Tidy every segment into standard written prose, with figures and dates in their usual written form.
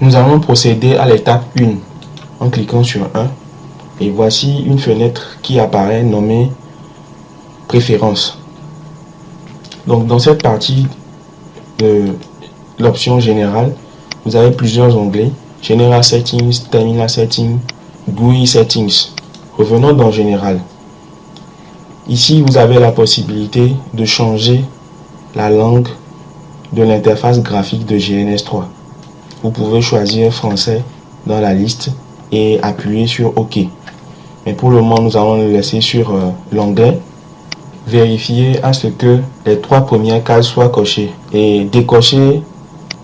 Nous allons procéder à l'étape 1 en cliquant sur 1 et voici une fenêtre qui apparaît nommée Préférences. Donc dans cette partie de l'option générale, vous avez plusieurs onglets: General Settings, Terminal Settings, GUI Settings. Revenons dans Général. Ici, vous avez la possibilité de changer la langue de l'interface graphique de GNS3. Vous pouvez choisir français dans la liste et appuyer sur OK. Mais pour le moment, nous allons le laisser sur l'anglais. Vérifiez à ce que les 3 premières cases soient cochées et décochez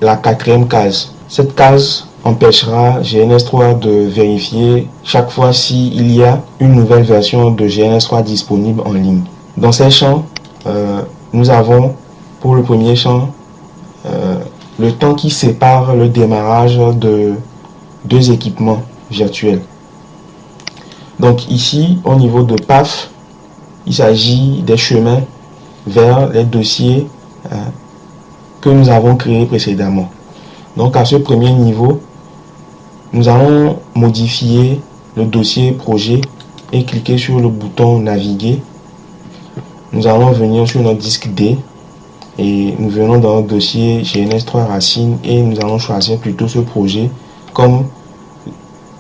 la 4e case. Cette case empêchera GNS3 de vérifier chaque fois s'il y a une nouvelle version de GNS3 disponible en ligne. Dans ces champs, nous avons pour le premier champ le temps qui sépare le démarrage de 2 équipements virtuels. Donc ici, au niveau de PAF, il s'agit des chemins vers les dossiers que nous avons créés précédemment. Donc à ce premier niveau, nous allons modifier le dossier projet et cliquer sur le bouton naviguer. Nous allons venir sur notre disque D et nous venons dans notre dossier GNS3 Racine et nous allons choisir plutôt ce projet comme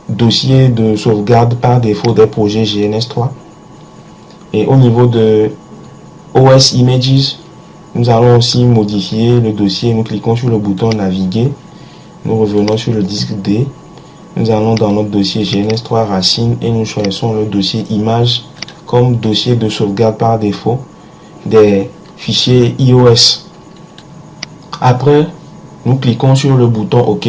dossier de sauvegarde par défaut des projets GNS3. Et au niveau de OS Images, nous allons aussi modifier le dossier. Nous cliquons sur le bouton naviguer, nous revenons sur le disque D, nous allons dans notre dossier GNS3 Racine et nous choisissons le dossier Images comme dossier de sauvegarde par défaut des fichiers iOS. Après, nous cliquons sur le bouton OK.